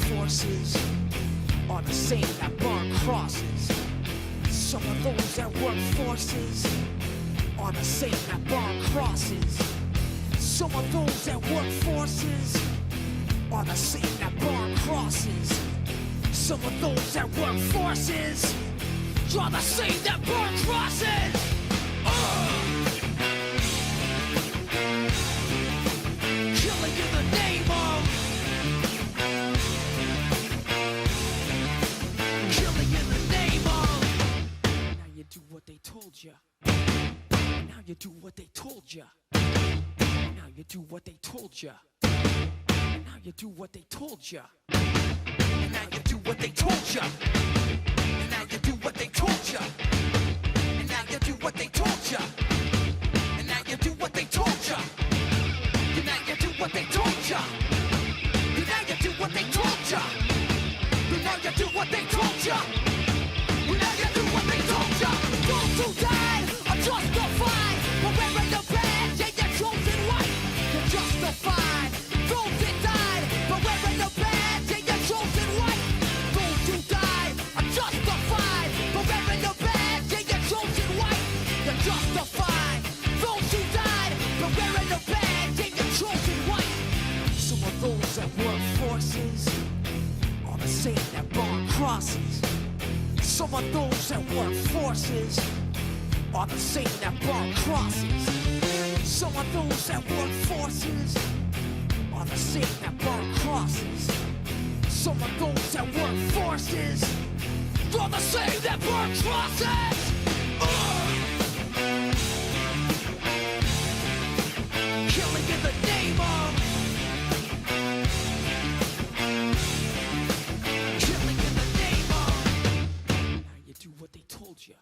forces are the same that burn crosses. Some of those that work forces are the same that burn crosses. Some of those that work forces are the same that burn crosses. Some of those that work forces are the same that burn crosses. Killing in the name of. Killing in the name of. Now you do what they told you. Now you do what they told you. Now you do what they told you. Now you do what they told you. And now you do what they told you. And now you do what they told you. And now you do what they told you. And now you do what they told you. And now you do what they told you. And now you do what they told you. And now you do what they told you. And now you do what they told you. Those who died are justified for wearing the badge and you're chosen white. You're justified. Those that died for wearing the badge and you're chosen white. Those who died are justified for wearing the badge and you're chosen white. You're justified. Those who died for wearing the badge and you're chosen white. Some of those that work forces are the same that burn crosses. Some of those that work forces are the same that burn crosses. Some of those that work forces are the same that burn crosses. Some of those that work forces are the same that burn crosses. Killing in the name of. Killing in the name of. Now you do what they told you.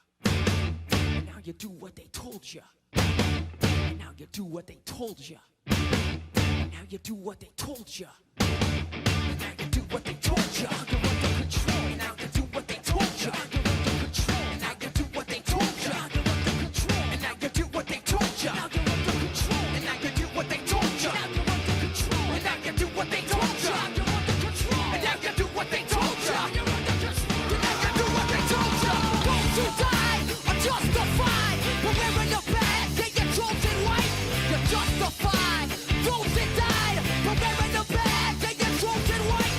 And now you do what they told you. And now you do what they told you. And now you do what they told you. And now you do what they told you. You're under control. And now you do what they told you. You're under control. And now you do what they told you. You're under control. And now you do what they told you. You're under control. And now you do what they told you. You're under control. And now you do what they told you. You're under control. And now you do what they told you. You're under control. And now you do what they told you. Those who died are justified for wearing the badge and you're chosen white. You're justified. Those that died for wearing the badge and you're chosen white.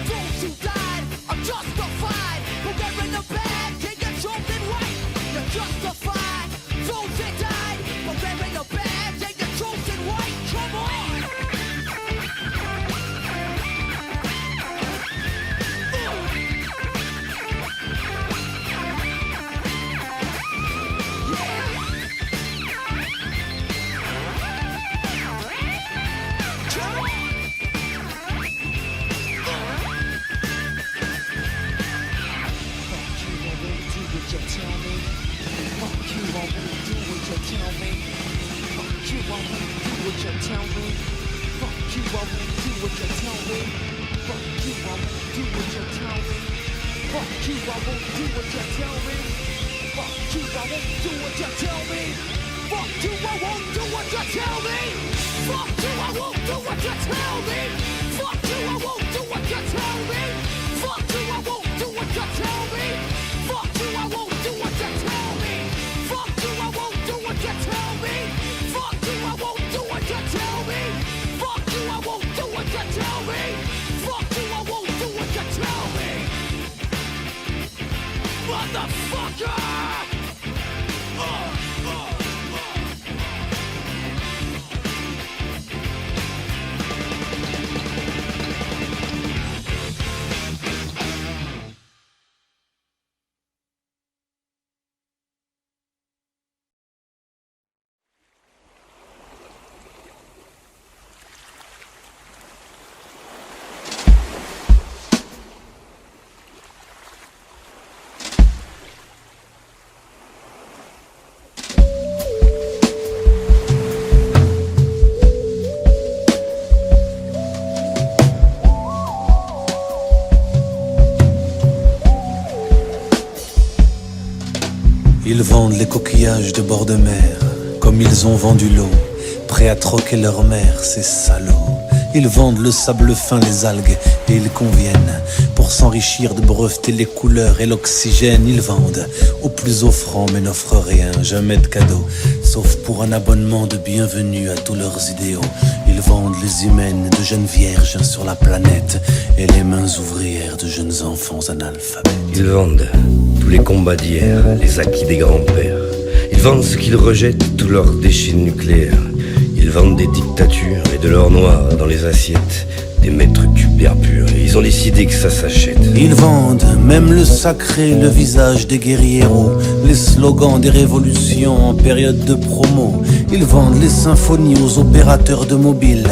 Those who died are justified for wearing the badge and you're chosen white. You're justified. Those that died for wearing the badge and you're chosen white. Come on. Ils vendent les coquillages de bord de mer, comme ils ont vendu l'eau, prêts à troquer leur mère, ces salauds. Ils vendent le sable fin, les algues, et ils conviennent. Pour s'enrichir de breveter les couleurs et l'oxygène, ils vendent au plus offrant mais n'offrent rien, jamais de cadeau, sauf pour un abonnement de bienvenue à tous leurs idéaux. Ils vendent les hymen de jeunes vierges sur la planète et les mains ouvrières de jeunes enfants analphabètes. Ils vendent tous les combats d'hier, les acquis des grands-pères. Ils vendent ce qu'ils rejettent, tous leurs déchets nucléaires. Ils vendent des dictatures et de l'or noir dans les assiettes, des mètres cubes d'air pur, et ils ont décidé que ça s'achète. Ils vendent même le sacré, le visage des guerrieros, les slogans des révolutions en période de promo. Ils vendent les symphonies aux opérateurs de mobile.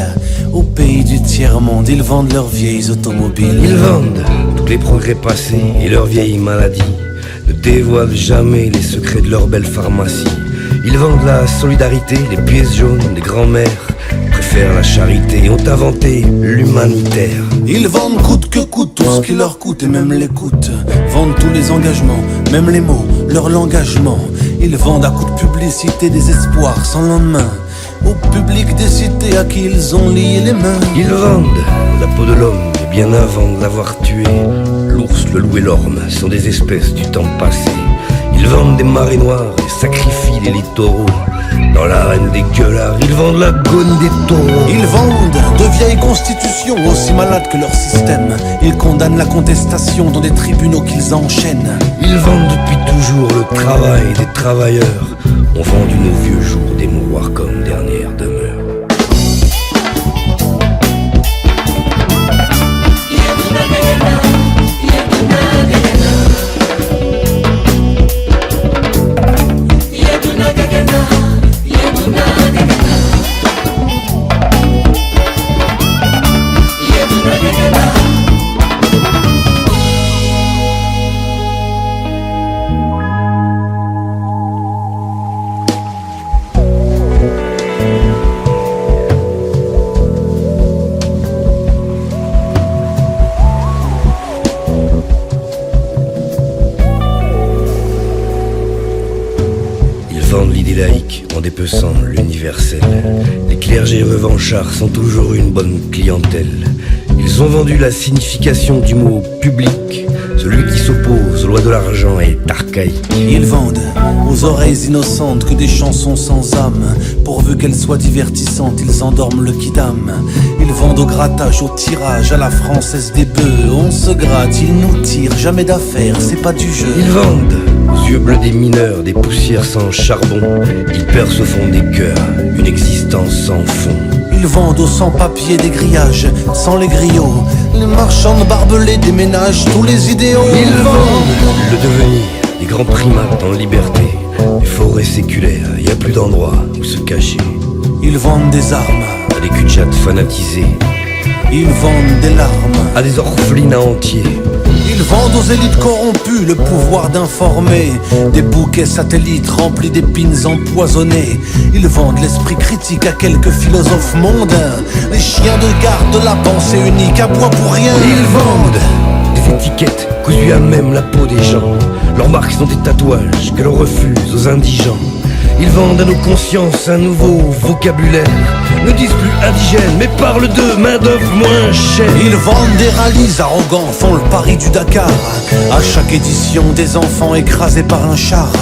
Au pays du tiers-monde, ils vendent leurs vieilles automobiles. Ils vendent tous les progrès passés et leurs vieilles maladies, ne dévoilent jamais les secrets de leur belle pharmacie. Ils vendent la solidarité, les pièces jaunes des grands-mères, préfèrent la charité et ont inventé l'humanitaire. Ils vendent coûte que coûte tout ce qui leur coûte et même l'écoute. Vendent tous les engagements, même les mots, leur langagement. Ils vendent à coups de publicité des espoirs sans lendemain au public des cités à qui ils ont lié les mains. Ils vendent la peau de l'homme et bien avant de l'avoir tué. L'ours, le loup et l'orme sont des espèces du temps passé. Ils vendent des marées noires et sacrifient les littoraux. Dans l'arène des gueulards, ils vendent l'agonie des taureaux. Ils vendent de vieilles constitutions aussi malades que leur système. Ils condamnent la contestation dans des tribunaux qu'ils enchaînent. Ils vendent depuis toujours le travail des travailleurs. On vendu nos vieux jours des mouroirs comme dernière demeure. Laïque en dépeçant l'universel. Les clergés revanchards sont toujours une bonne clientèle. Ils ont vendu la signification du mot public. Celui qui s'oppose aux lois de l'argent est archaïque. Ils vendent aux oreilles innocentes que des chansons sans âme. Pourvu qu'elles soient divertissantes, ils endorment le kidam. Ils vendent au grattage, au tirage, à la française des bœufs. On se gratte, ils nous tirent, jamais d'affaires, c'est pas du jeu. Ils vendent aux yeux bleus des mineurs, des poussières sans charbon. Ils percent au fond des cœurs une existence sans fond. Ils vendent aux sans-papiers des grillages, sans les griots. Les marchands de barbelés déménagent tous les idéaux. Ils vendent le devenir des grands primates en liberté. Les forêts séculaires, y a plus d'endroit où se cacher. Ils vendent des armes à des cul-de-jatte fanatisés. Ils vendent des larmes à des orphelinats entiers. Ils vendent aux élites corrompues le pouvoir d'informer. Des bouquets satellites remplis d'épines empoisonnées. Ils vendent l'esprit critique à quelques philosophes mondains. Les chiens de garde de la pensée unique aboient pour rien. Ils vendent des étiquettes cousues à même la peau des gens. Leurs marques sont des tatouages que l'on refuse aux indigents. Ils vendent à nos consciences un nouveau vocabulaire. Ne disent plus indigènes, mais parlent de main-d'œuvre moins chère. Ils vendent des rallyes arrogants, font le pari du Dakar. À chaque édition, des enfants écrasés par un char.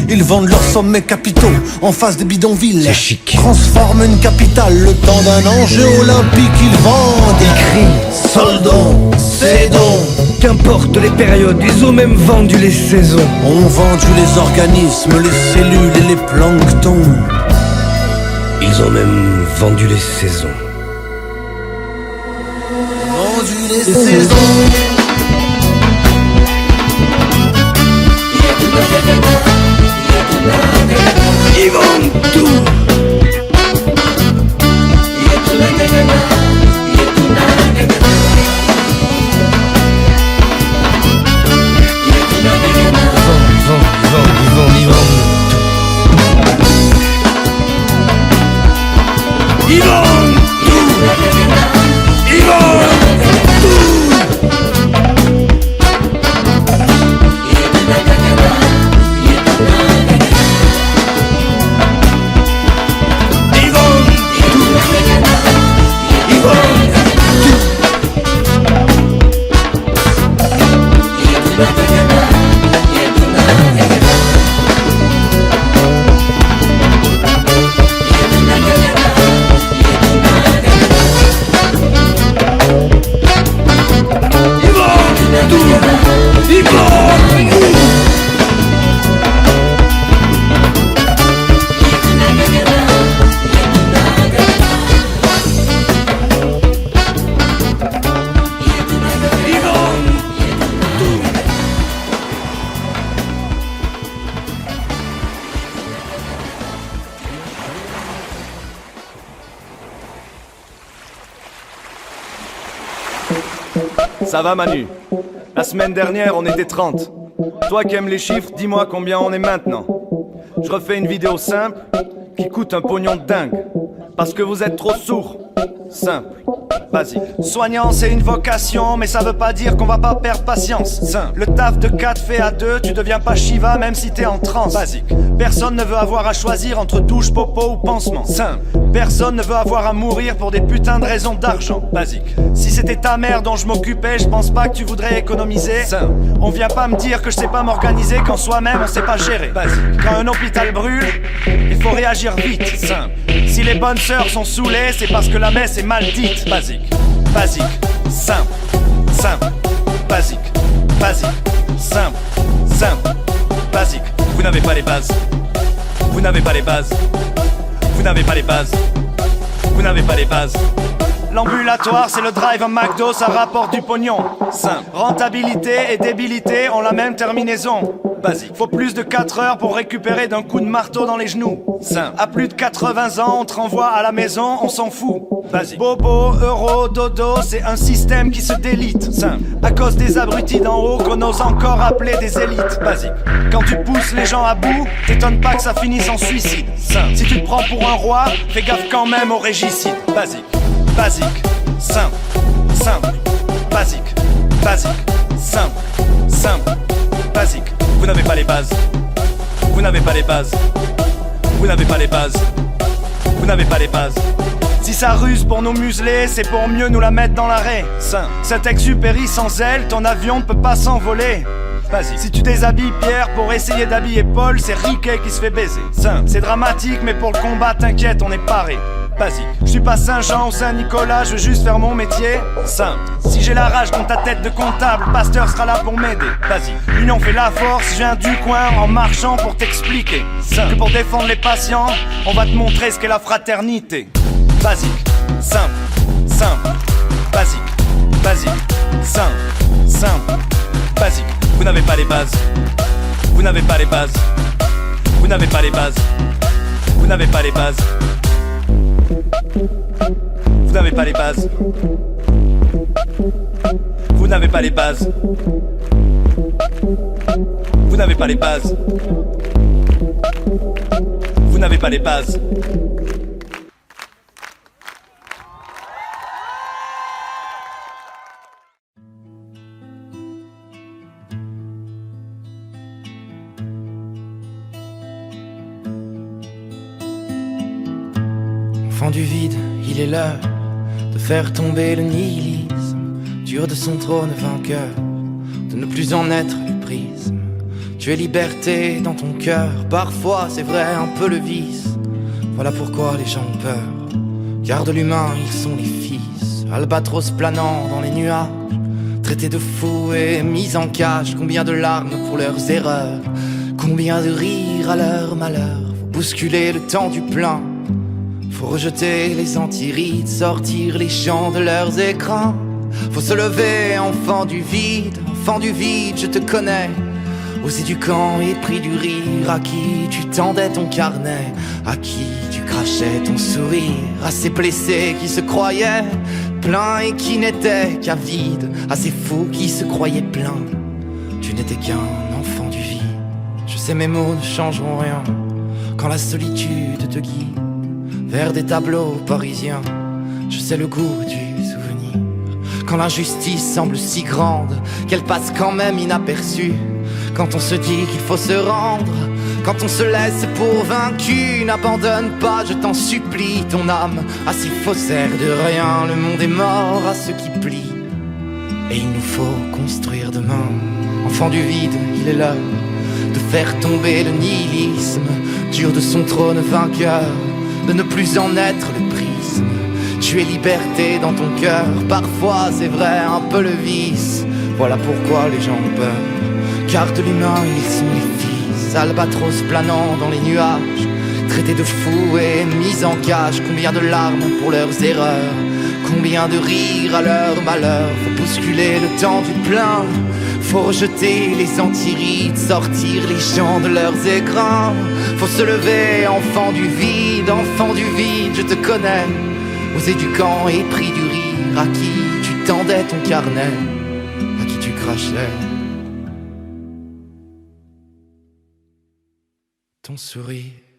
Ils vendent leurs sommets capitaux en face des bidonvilles. C'est chic. Transforment une capitale le temps d'un enjeu olympique. Ils vendent, ils crient, soldons, cédons. Qu'importe les périodes, ils ont même vendu les saisons. On vendu les organismes, les cellules et les planctons. Ils ont même vendu les saisons. Vendu les saisons. Ils vendent tout. Ils vendent tout. Ils vendent tout. tout, Yvonne. Ça va Manu? La semaine dernière on était 30. Toi qui aimes les chiffres, dis-moi combien on est maintenant. Je refais une vidéo simple qui coûte un pognon de dingue. Parce que vous êtes trop sourds. Simple, basique. Soignant c'est une vocation, mais ça veut pas dire qu'on va pas perdre patience. Simple. Le taf de 4 fait à 2, tu deviens pas Shiva même si t'es en transe. Basique. Personne ne veut avoir à choisir entre douche, popo ou pansement. Simple. Personne ne veut avoir à mourir pour des putains de raisons d'argent. Basique. Si c'était ta mère dont je m'occupais, je pense pas que tu voudrais économiser. Simple. On vient pas me dire que je sais pas m'organiser quand soi-même on sait pas gérer. Basique. Quand un hôpital brûle, il faut réagir vite. Simple. Si les bonnes sœurs sont saoulées, c'est parce que la messe est mal dite. Basique, basique, simple, simple, basique, basique, simple, simple, basique. Vous n'avez pas les bases. Vous n'avez pas les bases. Vous n'avez pas les bases. Vous n'avez pas les bases. L'ambulatoire c'est le drive, un McDo ça rapporte du pognon. Simple. Rentabilité et débilité ont la même terminaison. Basique. Faut plus de 4 heures pour récupérer d'un coup de marteau dans les genoux. Simple. À plus de 80 ans on te renvoie à la maison, on s'en fout. Basique. Bobo, euro, dodo, c'est un système qui se délite. Simple. À cause des abrutis d'en haut qu'on ose encore appeler des élites. Basique. Quand tu pousses les gens à bout, t'étonnes pas que ça finisse en suicide. Simple. Si tu te prends pour un roi, fais gaffe quand même au régicide. Basique. Basique, simple, simple, basique, basique, simple, simple, basique. Vous n'avez pas les bases. Vous n'avez pas les bases. Vous n'avez pas les bases. Vous n'avez pas les bases. Si ça ruse pour nous museler, c'est pour mieux nous la mettre dans l'arrêt. Simple. Cet exupéry sans elle, ton avion ne peut pas s'envoler. Vas-y. Si tu déshabilles Pierre pour essayer d'habiller Paul, c'est Riquet qui se fait baiser. Simple. C'est dramatique, mais pour le combat, t'inquiète, on est paré. Basique. Je suis pas Saint-Jean ou Saint-Nicolas, je veux juste faire mon métier. Simple. Si j'ai la rage dans ta tête de comptable, Pasteur sera là pour m'aider. Basique. L'union fait la force, je viens du coin en marchant pour t'expliquer. Simple. Que pour défendre les patients, on va te montrer ce qu'est la fraternité. Basique. Simple. Simple. Basique. Basique. Simple. Simple. Basique. Vous n'avez pas les bases. Vous n'avez pas les bases. Vous n'avez pas les bases. Vous n'avez pas les bases. Vous n'avez pas les bases. Vous n'avez pas les bases. Vous n'avez pas les bases. Vous n'avez pas les bases. Enfant du vide, il est l'heure de faire tomber le nihilisme, dur de son trône vainqueur, de ne plus en être le prisme. Tu es liberté dans ton cœur, parfois c'est vrai un peu le vice. Voilà pourquoi les gens ont peur, car de l'humain ils sont les fils. Albatros planant dans les nuages, traités de fous et mis en cage. Combien de larmes pour leurs erreurs, combien de rires à leur malheur. Faut bousculer le temps du plein, faut rejeter les antirides, sortir les chants de leurs écrans. Faut se lever, enfant du vide, je te connais. Aux éducants épris du rire, à qui tu tendais ton carnet, à qui tu crachais ton sourire, à ces blessés qui se croyaient pleins et qui n'étaient qu'à vide, à ces fous qui se croyaient pleins. Tu n'étais qu'un enfant du vide. Je sais mes mots ne changeront rien quand la solitude te guide vers des tableaux parisiens. Je sais le goût du souvenir quand l'injustice semble si grande qu'elle passe quand même inaperçue. Quand on se dit qu'il faut se rendre, quand on se laisse pour vaincu. N'abandonne pas, je t'en supplie, ton âme à ces faussaires de rien. Le monde est mort à ceux qui plient, et il nous faut construire demain. Enfant du vide, il est l'heure de faire tomber le nihilisme, dur de son trône vainqueur, de ne plus en être le prisme. Tu es liberté dans ton cœur, parfois c'est vrai un peu le vice. Voilà pourquoi les gens ont peur, car de l'humain ils sont les fils, albatros planant dans les nuages, traités de fous et mis en cage. Combien de larmes pour leurs erreurs, combien de rires à leur malheur. Faut bousculer le temps du plein, faut rejeter les antirides, sortir les gens de leurs écrans. Faut se lever, enfant du vide, je te connais. Aux éducants épris du rire, à qui tu tendais ton carnet, à qui tu crachais ton sourire.